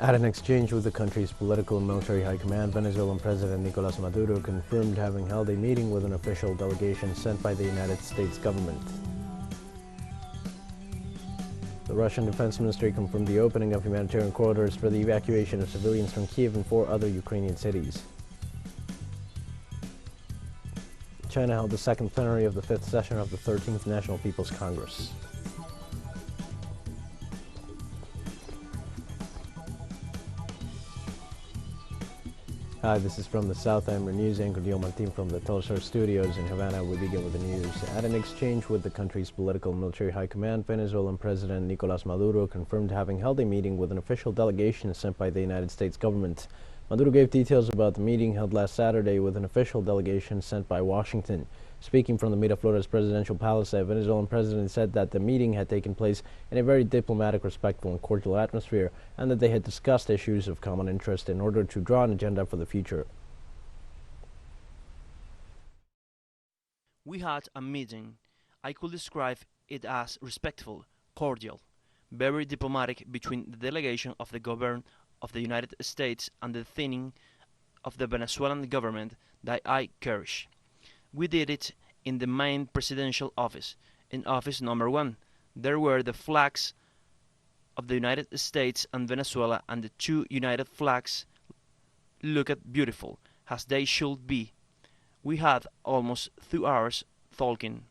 At an exchange with the country's political and military high command, Venezuelan President Nicolas Maduro confirmed having held a meeting with an official delegation sent by the United States government. The Russian Defense Ministry confirmed the opening of humanitarian corridors for the evacuation of civilians from Kiev and 4 other Ukrainian cities. China held the second plenary of the 5th session of the 13th National People's Congress. Hi, this is from the South. I'm your news anchor, Dio Martin, from the Telesur studios in Havana. We begin with the news. At an exchange with the country's political and military high command, Venezuelan President Nicolas Maduro confirmed having held a meeting with an official delegation sent by the United States government. Maduro gave details about the meeting held last Saturday with an official delegation sent by Washington. Speaking from the Miraflores presidential palace, the Venezuelan president said that the meeting had taken place in a very diplomatic, respectful, and cordial atmosphere, and that they had discussed issues of common interest in order to draw an agenda for the future. We had a meeting. I could describe it as respectful, cordial, very diplomatic between the delegation of the government of the United States and the thinning of the Venezuelan government that I cherish. We did it in the main presidential office, in office number 1. There were the flags of the United States and Venezuela, and the 2 united flags looked beautiful, as they should be. We had almost 2 hours talking.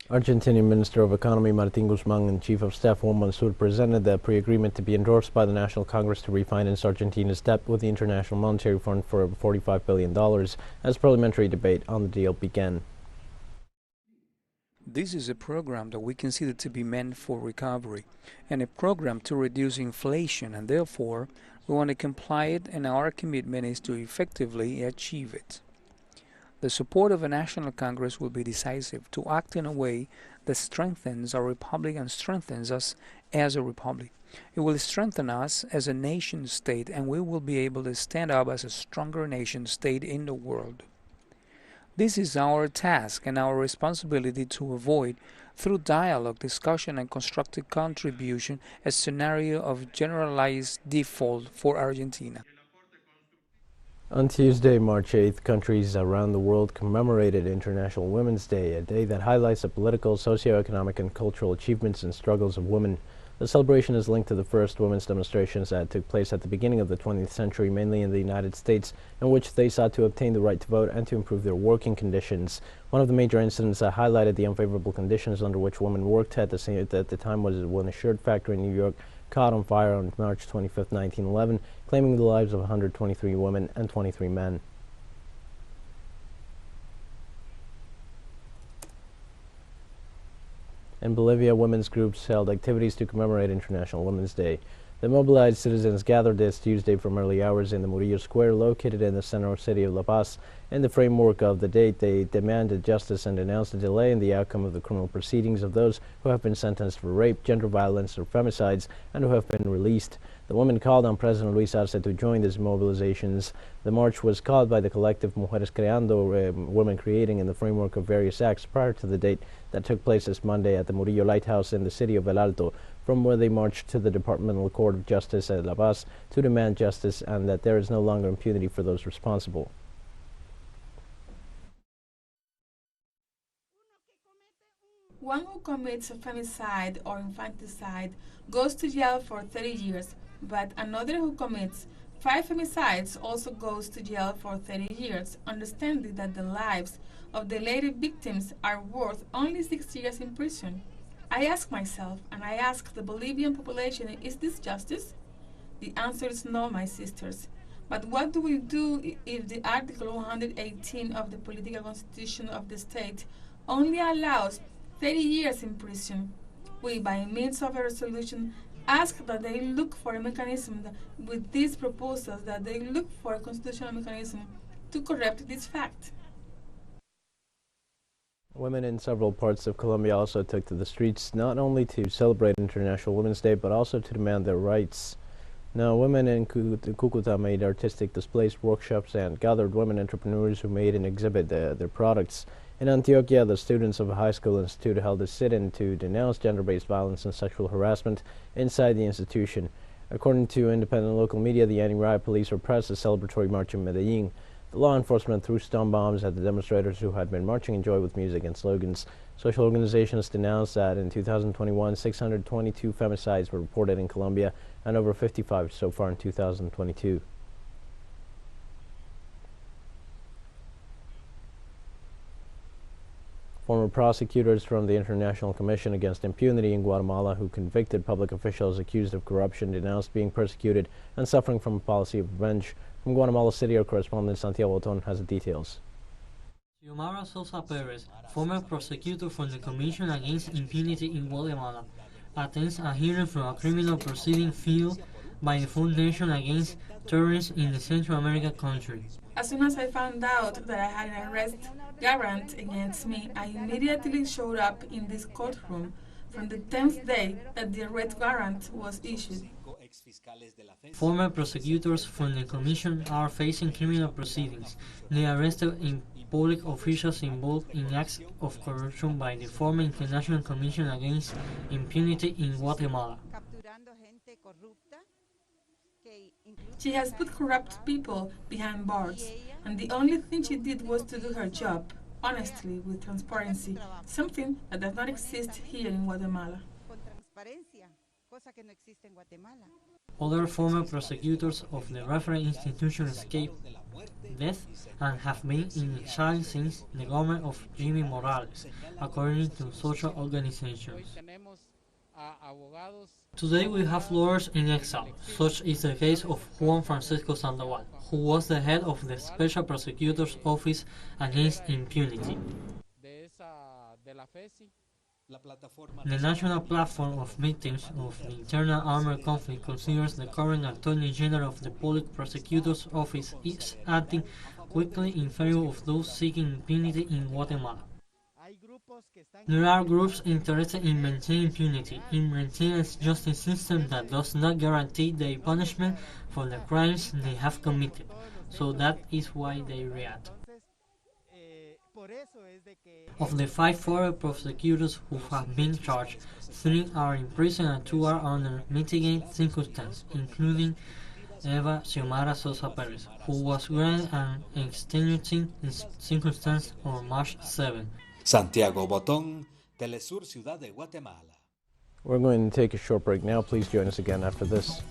Argentinian Minister of Economy Martín Guzmán and Chief of Staff Juan Mansur presented the pre-agreement to be endorsed by the National Congress to refinance Argentina's debt with the International Monetary Fund for $45 billion as parliamentary debate on the deal began. This is a program that we consider to be meant for recovery and a program to reduce inflation, and therefore we want to comply it, and our commitment is to effectively achieve it. The support of a National Congress will be decisive to act in a way that strengthens our republic and strengthens us as a republic. It will strengthen us as a nation state, and we will be able to stand up as a stronger nation state in the world. This is our task and our responsibility to avoid, through dialogue, discussion, and constructive contribution, a scenario of generalized default for Argentina. On Tuesday, March 8th, countries around the world commemorated International Women's Day, a day that highlights the political, socio-economic, and cultural achievements and struggles of women. The celebration is linked to the first women's demonstrations that took place at the beginning of the 20th century, mainly in the United States, in which they sought to obtain the right to vote and to improve their working conditions. One of the major incidents that highlighted the unfavorable conditions under which women worked at the time was when a shirt factory in New York caught on fire on March 25, 1911, claiming the lives of 123 women and 23 men. In Bolivia, women's groups held activities to commemorate International Women's Day. The mobilized citizens gathered this Tuesday from early hours in the Murillo Square, located in the center city of La Paz. In the framework of the date, they demanded justice and denounced a delay in the outcome of the criminal proceedings of those who have been sentenced for rape, gender violence, or femicides, and who have been released. The women called on President Luis Arce to join these mobilizations. The march was called by the collective Mujeres Creando, Women Creating, in the framework of various acts prior to the date that took place this Monday at the Murillo Lighthouse in the city of El Alto, from where they marched to the Departmental Court of Justice at La Paz to demand justice and that there is no longer impunity for those responsible. One who commits a femicide or infanticide goes to jail for 30 years, but another who commits 5 femicides also goes to jail for 30 years, understanding that the lives of the later victims are worth only 6 years in prison. I ask myself, and I ask the Bolivian population, is this justice? The answer is no, my sisters. But what do we do if the Article 118 of the political constitution of the state only allows 30 years in prison? We, by means of a resolution, ask that they look for a mechanism with these proposals, that they look for a constitutional mechanism to correct this fact. Women in several parts of Colombia also took to the streets, not only to celebrate International Women's Day, but also to demand their rights. Now, women in Cúcuta made artistic displays, workshops, and gathered women entrepreneurs who made and exhibit their products. In Antioquia, the students of a high school institute held a sit-in to denounce gender-based violence and sexual harassment inside the institution. According to independent local media, the anti-riot police repressed a celebratory march in Medellin. The law enforcement threw stun bombs at the demonstrators who had been marching in joy with music and slogans. Social organizations denounced that in 2021, 622 femicides were reported in Colombia and over 55 so far in 2022. Former prosecutors from the International Commission Against Impunity in Guatemala, who convicted public officials accused of corruption, denounced being persecuted and suffering from a policy of revenge. From Guatemala City, our correspondent Santiago Oton has the details. Xiomara Sosa Perez, former prosecutor for the Commission Against Impunity in Guatemala, attends a hearing for a criminal proceeding filed by the Foundation Against Terrorism in the Central American country. As soon as I found out that I had an arrest warrant against me, I immediately showed up in this courtroom from the 10th day that the arrest warrant was issued. Former prosecutors from the Commission are facing criminal proceedings. They arrested public officials involved in acts of corruption by the former International Commission Against Impunity in Guatemala. She has put corrupt people behind bars, and the only thing she did was to do her job, honestly, with transparency, something that does not exist here in Guatemala. Other former prosecutors of the referee institution escaped death and have been in exile since the government of Jimmy Morales, according to social organizations. Today we have lawyers in exile. Such is the case of Juan Francisco Sandoval, who was the head of the Special Prosecutor's Office Against Impunity. The National Platform of Victims of the Internal Armed Conflict considers the current Attorney General of the Public Prosecutor's Office is acting quickly in favor of those seeking impunity in Guatemala. There are groups interested in maintaining impunity, in maintaining a justice system that does not guarantee their punishment for the crimes they have committed, so that is why they react. Of the 5 former prosecutors who have been charged, 3 are in prison and 2 are under mitigating circumstances, including Eva Xiomara Sosa Perez, who was granted an extenuating circumstance on March 7. Santiago Botón, Telesur Ciudad de Guatemala. We're going to take a short break now. Please join us again after this.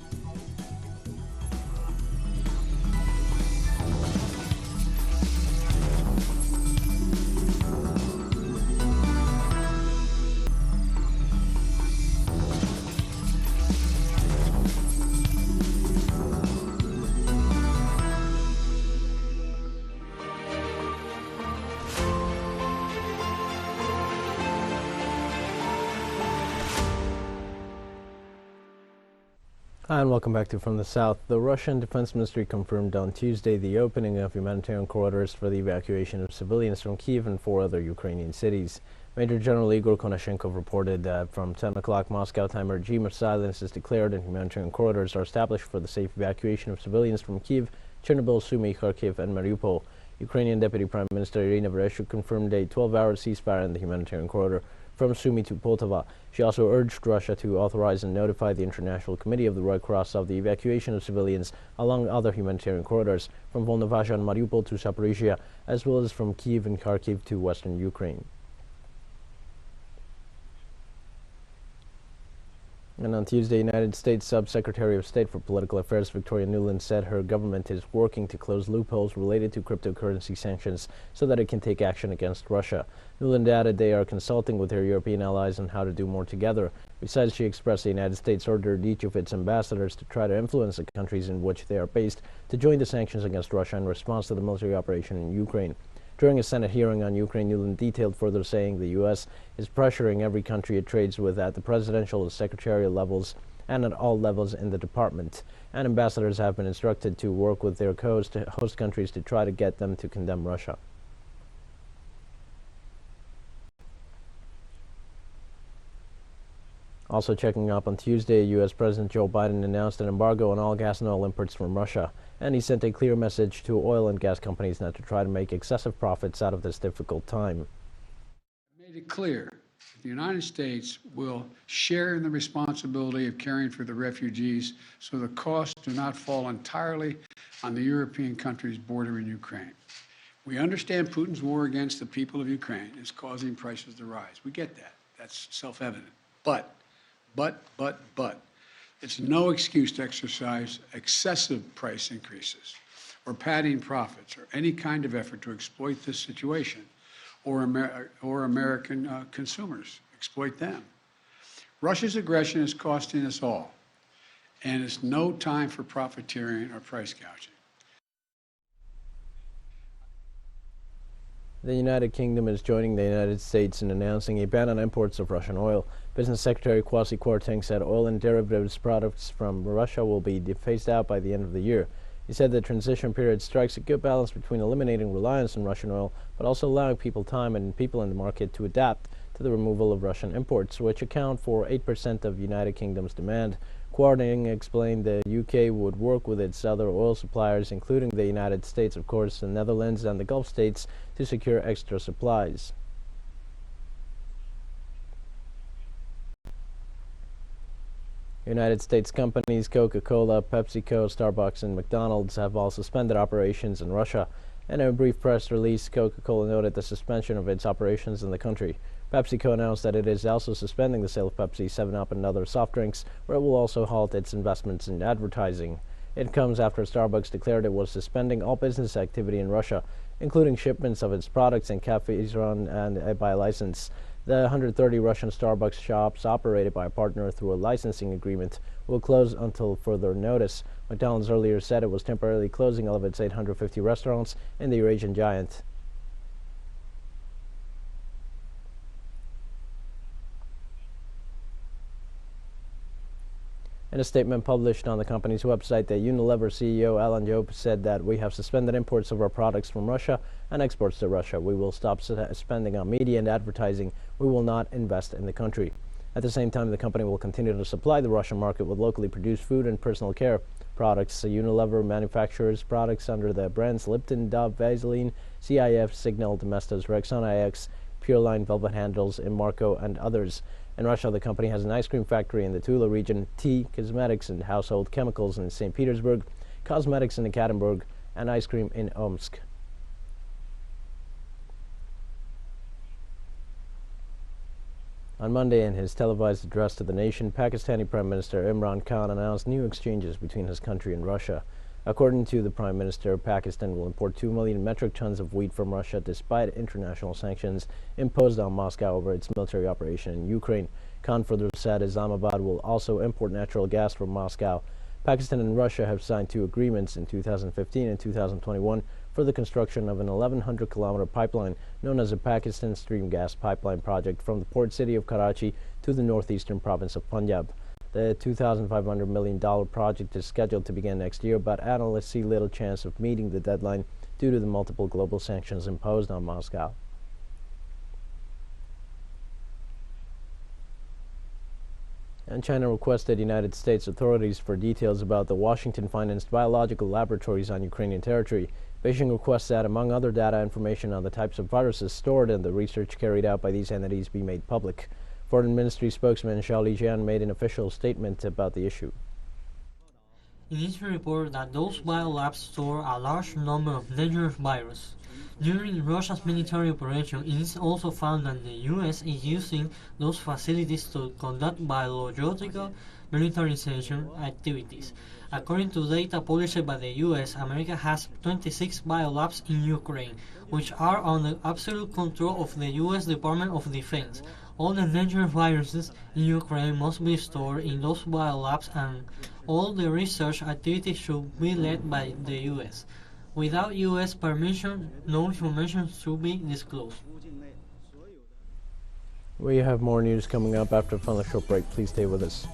Hi, and welcome back to From the South. The Russian Defense Ministry confirmed on Tuesday the opening of humanitarian corridors for the evacuation of civilians from Kiev and 4 other Ukrainian cities. Major General Igor Konashenkov reported that from 10 o'clock Moscow time, a regime of silence is declared and humanitarian corridors are established for the safe evacuation of civilians from Kiev, Chernobyl, Sumy, Kharkiv, and Mariupol. Ukrainian Deputy Prime Minister Irina Vereshchuk confirmed a 12-hour ceasefire in the humanitarian corridor from Sumy to Poltava. She also urged Russia to authorize and notify the International Committee of the Red Cross of the evacuation of civilians along other humanitarian corridors from Volnovasha and Mariupol to Zaporizhia, as well as from Kiev and Kharkiv to western Ukraine. And on Tuesday, United States Sub-Secretary of State for Political Affairs Victoria Nuland said her government is working to close loopholes related to cryptocurrency sanctions so that it can take action against Russia. Nuland added they are consulting with her European allies on how to do more together. Besides, she expressed the United States ordered each of its ambassadors to try to influence the countries in which they are based to join the sanctions against Russia in response to the military operation in Ukraine. During a Senate hearing on Ukraine, Nuland detailed further saying the U.S. is pressuring every country it trades with at the presidential and secretarial levels and at all levels in the department. And ambassadors have been instructed to work with their host countries to try to get them to condemn Russia. Also checking up on Tuesday, U.S. President Joe Biden announced an embargo on all gas and oil imports from Russia, and he sent a clear message to oil and gas companies not to try to make excessive profits out of this difficult time. I made it clear The United States will share in the responsibility of caring for the refugees so the costs do not fall entirely on the European countries bordering Ukraine. We understand Putin's war against the people of Ukraine is causing prices to rise. We get that. That's self-evident. But, it's no excuse to exercise excessive price increases or padding profits or any kind of effort to exploit this situation or American consumers, exploit them. Russia's aggression is costing us all, and it's no time for profiteering or price gouging. The United Kingdom is joining the United States in announcing a ban on imports of Russian oil. Business Secretary Kwasi Kwarteng said oil and derivatives products from Russia will be phased out by the end of the year. He said the transition period strikes a good balance between eliminating reliance on Russian oil, but also allowing people in the market to adapt to the removal of Russian imports, which account for 8% of United Kingdom's demand. Kwarteng explained the UK would work with its other oil suppliers, including the United States, of course, the Netherlands, and the Gulf states, to secure extra supplies. United States companies Coca-Cola, PepsiCo, Starbucks, and McDonald's have all suspended operations in Russia. In a brief press release, Coca-Cola noted the suspension of its operations in the country. PepsiCo announced that it is also suspending the sale of Pepsi, 7-Up, and other soft drinks, where it will also halt its investments in advertising. It comes after Starbucks declared it was suspending all business activity in Russia, including shipments of its products and cafes run and by license. The 130 Russian Starbucks shops operated by a partner through a licensing agreement will close until further notice. McDonald's earlier said it was temporarily closing all of its 850 restaurants in the Eurasian giant. In a statement published on the company's website, the Unilever CEO Alan Jope said that we have suspended imports of our products from Russia and exports to Russia. We will stop spending on media and advertising. We will not invest in the country. At the same time, the company will continue to supply the Russian market with locally produced food and personal care products. Unilever manufactures products under the brands Lipton, Dove, Vaseline, CIF, Signal, Domestos, Rexona IX, Pureline, Velvet Handles, Inmarco, and others. In Russia, the company has an ice cream factory in the Tula region, tea, cosmetics, and household chemicals in St. Petersburg, cosmetics in Ekaterinburg, and ice cream in Omsk. On Monday, in his televised address to the nation, Pakistani Prime Minister Imran Khan announced new exchanges between his country and Russia. According to the Prime Minister, Pakistan will import 2 million metric tons of wheat from Russia despite international sanctions imposed on Moscow over its military operation in Ukraine. Khan further said Islamabad will also import natural gas from Moscow. Pakistan and Russia have signed 2 agreements in 2015 and 2021 for the construction of an 1,100-kilometer pipeline known as the Pakistan Stream Gas Pipeline Project from the port city of Karachi to the northeastern province of Punjab. The $2,500 million project is scheduled to begin next year, but analysts see little chance of meeting the deadline due to the multiple global sanctions imposed on Moscow. And China requested United States authorities for details about the Washington-financed biological laboratories on Ukrainian territory. Beijing requests that, among other data, information on the types of viruses stored and the research carried out by these entities be made public. Foreign Ministry spokesman Xiao Lijian made an official statement about the issue. It is reported that those biolabs store a large number of dangerous viruses. During Russia's military operation, it is also found that the U.S. is using those facilities to conduct biological militarization activities. According to data published by the U.S., America has 26 biolabs in Ukraine, which are under absolute control of the U.S. Department of Defense. All the dangerous viruses in Ukraine must be stored in those biolabs, and all the research activities should be led by the U.S. Without U.S. permission, no information should be disclosed. We have more news coming up after a final short break. Please stay with us.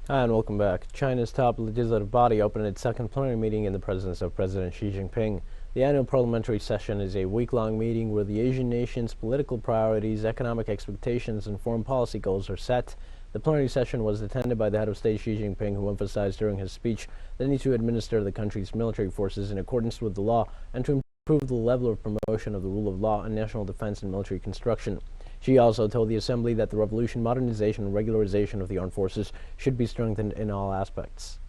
Hi, and welcome back. China's top legislative body opened its second plenary meeting in the presence of President Xi Jinping. The annual parliamentary session is a week-long meeting where the Asian nation's political priorities, economic expectations, and foreign policy goals are set. The plenary session was attended by the head of state Xi Jinping, who emphasized during his speech the need to administer the country's military forces in accordance with the law and to improve the level of promotion of the rule of law and national defense and military construction. Xi also told the assembly that the revolution, modernization, and regularization of the armed forces should be strengthened in all aspects.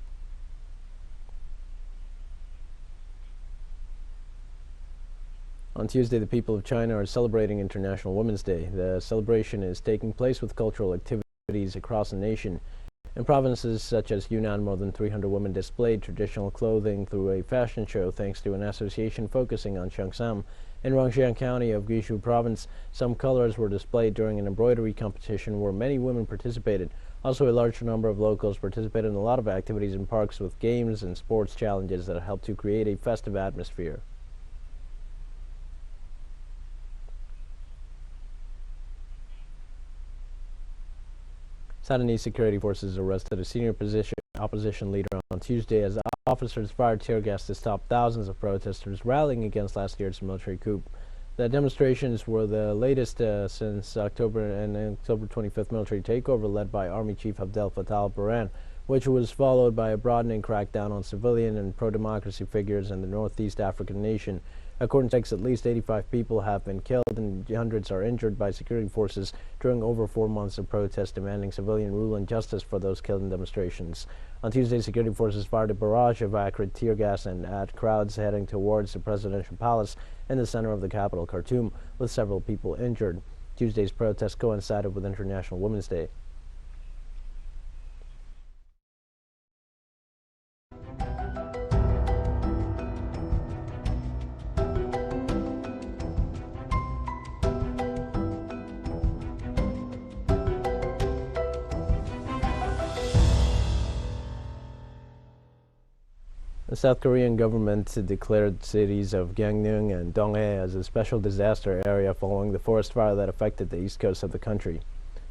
On Tuesday, the people of China are celebrating International Women's Day. The celebration is taking place with cultural activities across the nation. In provinces such as Yunnan, more than 300 women displayed traditional clothing through a fashion show thanks to an association focusing on Cheongsam. In Rongxiang County of Guizhou Province, some colors were displayed during an embroidery competition where many women participated. Also, a large number of locals participated in a lot of activities in parks with games and sports challenges that helped to create a festive atmosphere. Sudanese security forces arrested a senior opposition leader on Tuesday as officers fired tear gas to stop thousands of protesters rallying against last year's military coup. The demonstrations were the latest since October 25th military takeover led by Army Chief Abdel Fattah al-Burhan, which was followed by a broadening crackdown on civilian and pro-democracy figures in the Northeast African nation. According to at least 85 people have been killed and hundreds are injured by security forces during over 4 months of protests demanding civilian rule and justice for those killed in demonstrations. On Tuesday, security forces fired a barrage of acrid tear gas and at crowds heading towards the presidential palace in the center of the capital, Khartoum, with several people injured. Tuesday's protest coincided with International Women's Day. The South Korean government declared cities of Gangneung and Donghae as a special disaster area following the forest fire that affected the east coast of the country.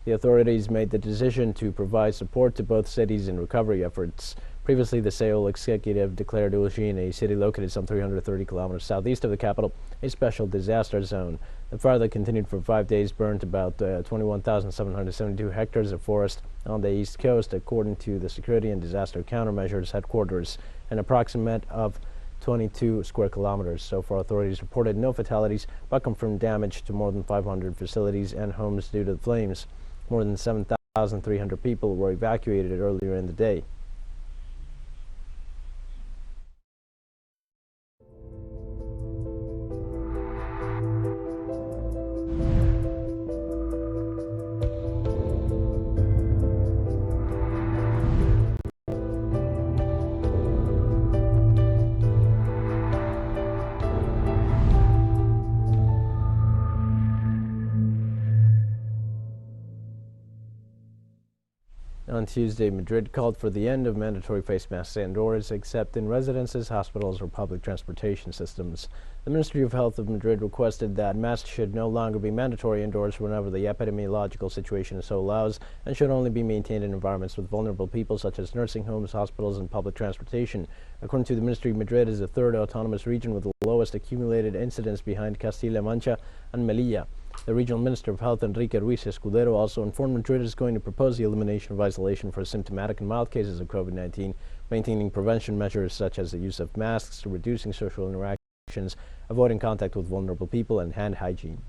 The authorities made the decision to provide support to both cities in recovery efforts. Previously, the Seoul executive declared Uljin, a city located some 330 kilometers southeast of the capital, a special disaster zone. The fire that continued for 5 days burned about 21,772 hectares of forest on the east coast, according to the Security and Disaster Countermeasures headquarters, an approximate of 22 square kilometers. So far, authorities reported no fatalities, but confirmed damage to more than 500 facilities and homes due to the flames. More than 7,300 people were evacuated earlier in the day. On Tuesday, Madrid called for the end of mandatory face masks indoors, except in residences, hospitals, or public transportation systems. The Ministry of Health of Madrid requested that masks should no longer be mandatory indoors whenever the epidemiological situation so allows, and should only be maintained in environments with vulnerable people such as nursing homes, hospitals, and public transportation. According to the Ministry, Madrid is the third autonomous region with the lowest accumulated incidence behind Castilla-La Mancha and Melilla. The Regional Minister of Health, Enrique Ruiz Escudero, also informed Madrid is going to propose the elimination of isolation for symptomatic and mild cases of COVID-19, maintaining prevention measures such as the use of masks, reducing social interactions, avoiding contact with vulnerable people, and hand hygiene.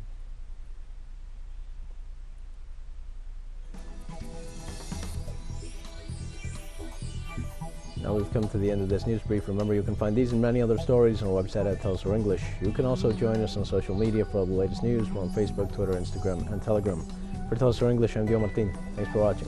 Now we've come to the end of this news brief. Remember, you can find these and many other stories on our website at Tell Us Our English. You can also join us on social media for all the latest news. We're on Facebook, Twitter, Instagram, and Telegram. For Tell Us Our English, I'm Gil Martin. Thanks for watching.